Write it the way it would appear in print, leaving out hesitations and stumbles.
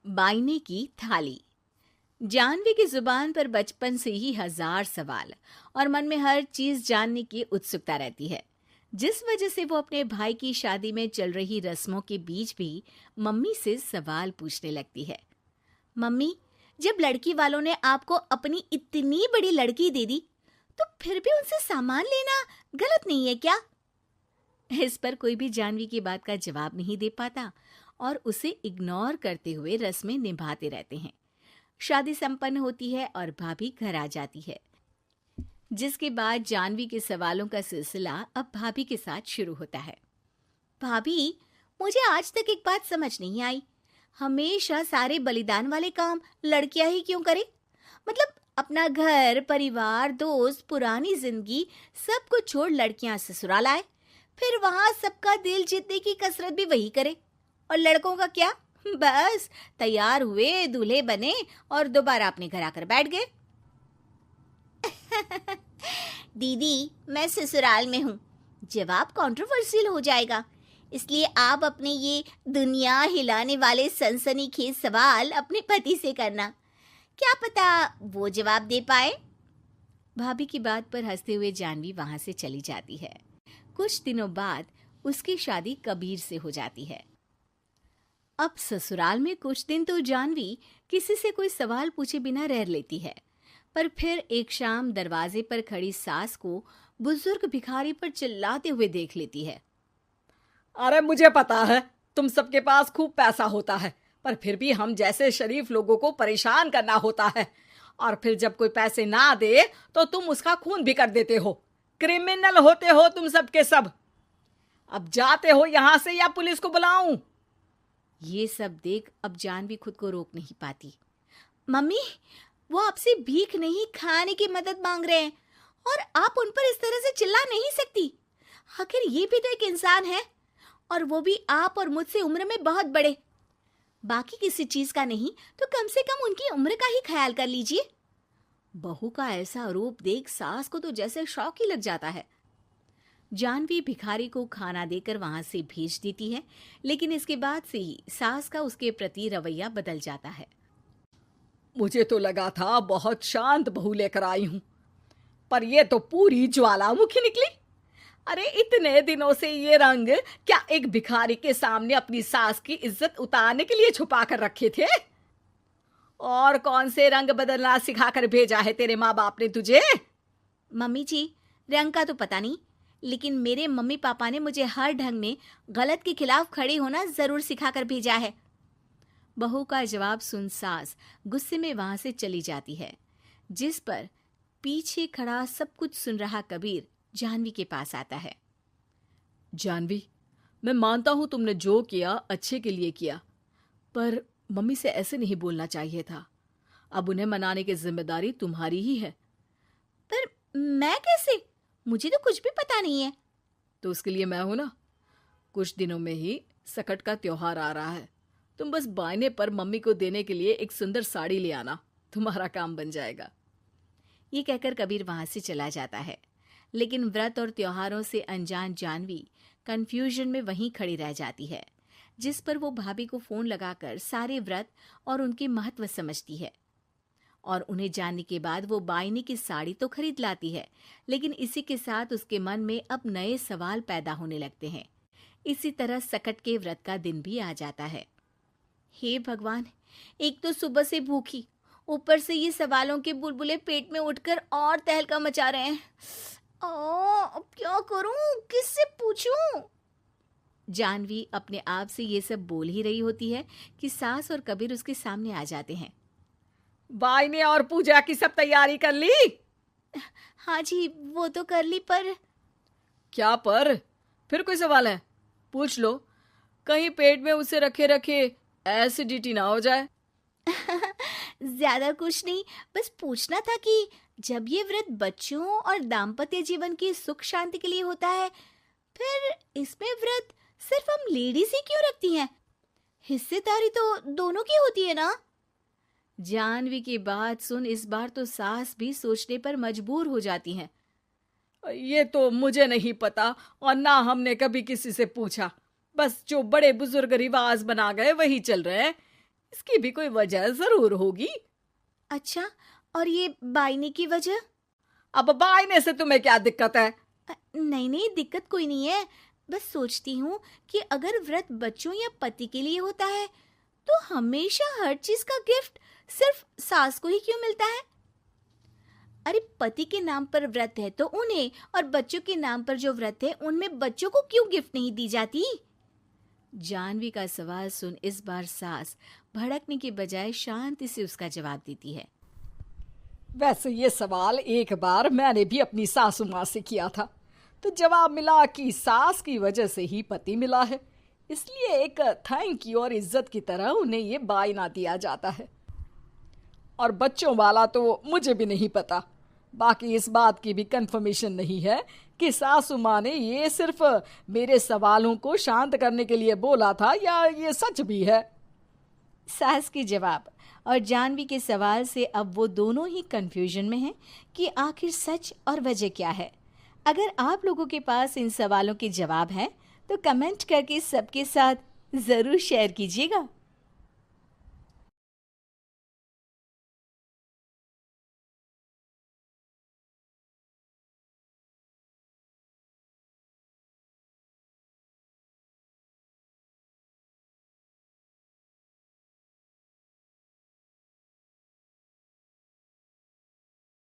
बायने की थाली। जानवी की जुबान पर बचपन से ही हजार सवाल और मन में हर चीज जानने की उत्सुकता रहती है, जिस वजह से वो अपने भाई की शादी में चल रही रस्मों के बीच भी मम्मी से सवाल पूछने लगती है। मम्मी, जब लड़की वालों ने आपको अपनी इतनी बड़ी लड़की दे दी, तो फिर भी उनसे सामान लेना गलत नहीं है क्या? इस पर कोई भी जानवी की बात का जवाब नहीं दे पाता और उसे इग्नोर करते हुए रस्में निभाते रहते हैं। शादी संपन्न होती है और भाभी घर आ जाती है, जिसके बाद जानवी के सवालों का सिलसिला अब भाभी के साथ शुरू होता है। भाभी, मुझे आज तक एक बात समझ नहीं आई। हमेशा सारे बलिदान वाले काम लड़कियां ही क्यों करें? मतलब अपना घर, परिवार, दोस्त, पुरानी जिंदगी सब कुछ छोड़ लड़कियां ससुराल आए, फिर वहां सबका दिल जीतने की कसरत भी वही करे। और लड़कों का क्या? बस तैयार हुए, दूल्हे बने और दोबारा अपने घर आकर बैठ गए। दीदी, मैं ससुराल में हूँ। जवाब कंट्रोवर्शियल हो जाएगा, इसलिए आप अपने ये दुनिया हिलाने वाले सनसनीखेज सवाल अपने पति से करना। क्या पता वो जवाब दे पाए। भाभी की बात पर हंसते हुए जानवी वहां से चली जाती है। कुछ दिनों बाद उसकी शादी कबीर से हो जाती है। अब ससुराल में कुछ दिन तो जानवी किसी से कोई सवाल पूछे बिना रह लेती है, पर फिर एक शाम दरवाजे पर खड़ी सास को बुजुर्ग भिखारी पर चिल्लाते हुए देख लेती है। अरे मुझे पता है तुम सबके पास खूब पैसा होता है, पर फिर भी हम जैसे शरीफ लोगों को परेशान करना होता है। और फिर जब कोई पैसे ना दे तो तुम उसका खून भी कर देते हो। क्रिमिनल होते हो तुम सबके सब। अब जाते हो यहाँ से या पुलिस को बुलाऊं? ये सब देख अब जानवी खुद को रोक नहीं पाती। मम्मी, वो आपसे भीख नहीं, खाने की मदद मांग रहे हैं और आप उन पर इस तरह से चिल्ला नहीं सकती। आखिर ये भी तो एक इंसान है, और वो भी आप और मुझसे उम्र में बहुत बड़े। बाकी किसी चीज का नहीं तो कम से कम उनकी उम्र का ही ख्याल कर लीजिए। बहू का ऐसा रूप देख सास को तो जैसे शौक ही लग जाता है। जानवी भिखारी को खाना देकर वहां से भेज देती है, लेकिन इसके बाद से ही सास का उसके प्रति रवैया बदल जाता है। मुझे तो लगा था बहुत शांत बहू लेकर आई हूं, पर ये तो पूरी ज्वालामुखी निकली। अरे इतने दिनों से ये रंग क्या एक भिखारी के सामने अपनी सास की इज्जत उतारने के लिए छुपा कर रखे थे? और कौन से रंग बदलना सिखाकर भेजा है तेरे माँ बाप ने तुझे? मम्मी जी, रंग का तो पता नहीं, लेकिन मेरे मम्मी पापा ने मुझे हर ढंग में गलत के खिलाफ खड़े होना जरूर सिखाकर भेजा है। बहू का जवाब सुन सास गुस्से में वहां से चली जाती है, जिस पर पीछे खड़ा सब कुछ सुन रहा कबीर जानवी के पास आता है। जानवी, मैं मानता हूं तुमने जो किया अच्छे के लिए किया, पर मम्मी से ऐसे नहीं बोलना चाहिए था। अब उन्हें मनाने की जिम्मेदारी तुम्हारी ही है। पर मैं कैसे? मुझे तो कुछ भी पता नहीं है। तो उसके लिए मैं हूं ना। कुछ दिनों में ही सकट का त्योहार आ रहा है। तुम बस बायने पर मम्मी को देने के लिए एक सुंदर साड़ी ले आना, तुम्हारा काम बन जाएगा। ये कहकर कबीर वहां से चला जाता है, लेकिन व्रत और त्योहारों से अनजान जानवी कंफ्यूजन में वहीं खड़ी रह जाती है, जिस पर वो भाभी को फोन लगाकर सारे व्रत और उनके महत्व समझती है। और उन्हें जानने के बाद वो बायने की साड़ी तो खरीद लाती है, लेकिन इसी के साथ उसके मन में अब नए सवाल पैदा होने लगते हैं। इसी तरह सकट के व्रत का दिन भी आ जाता है। हे भगवान, एक तो सुबह से भूखी, ऊपर से ये सवालों के बुलबुले पेट में उठकर और तहलका मचा रहे हैं। अब क्या करूं, किससे पूछूं? जानवी अपने आप से ये सब बोल ही रही होती है कि सास और कबीर उसके सामने आ जाते हैं। बायने और पूजा की सब तैयारी कर ली? हाँ जी, वो तो कर ली, पर क्या पर? फिर कोई सवाल है? पूछ लो, कहीं पेट में उसे रखे रखे एसिडिटी ना हो जाए। ज्यादा कुछ नहीं, बस पूछना था कि जब ये व्रत बच्चों और दाम्पत्य जीवन की सुख शांति के लिए होता है, फिर इसमें व्रत सिर्फ हम लेडीज ही क्यों रखती हैं? हिस्सेदारी तो दोनों की होती है ना? जानवी की बात सुन इस बार तो सास भी सोचने पर मजबूर हो जाती हैं। ये तो मुझे नहीं पता और ना हमने कभी किसी से पूछा। बस जो बड़े बुजुर्ग रिवाज बना गए वही चल रहे हैं। इसकी भी कोई वजह जरूर होगी। अच्छा, और ये बायने की वजह? अब बायने से तुम्हें क्या दिक्कत है? नहीं नहीं, दिक्कत कोई नहीं है। बस सोचती हूँ कि अगर व्रत बच्चों या पति के लिए होता है तो हमेशा हर चीज का गिफ्ट सिर्फ सास को ही क्यों मिलता है? अरे पति के नाम पर व्रत है तो उन्हें, और बच्चों के नाम पर जो व्रत है उनमें बच्चों को क्यों गिफ्ट नहीं दी जाती? जानवी का सवाल सुन इस बार सास भड़कने के बजाय शांति से उसका जवाब देती है। वैसे ये सवाल एक बार मैंने भी अपनी सासू माँ से किया था, तो जवाब मिला कि सास की वजह से ही पति मिला है, इसलिए एक थैंक यू और इज्जत की तरह उन्हें ये बायना दिया जाता है। और बच्चों वाला तो मुझे भी नहीं पता। बाकी इस बात की भी कंफर्मेशन नहीं है कि सासू माँ ने ये सिर्फ मेरे सवालों को शांत करने के लिए बोला था या ये सच भी है। सास के जवाब और जानवी के सवाल से अब वो दोनों ही कंफ्यूजन में हैं कि आखिर सच और वजह क्या है। अगर आप लोगों के पास इन सवालों के जवाब हैं तो कमेंट करके सबके साथ ज़रूर शेयर कीजिएगा।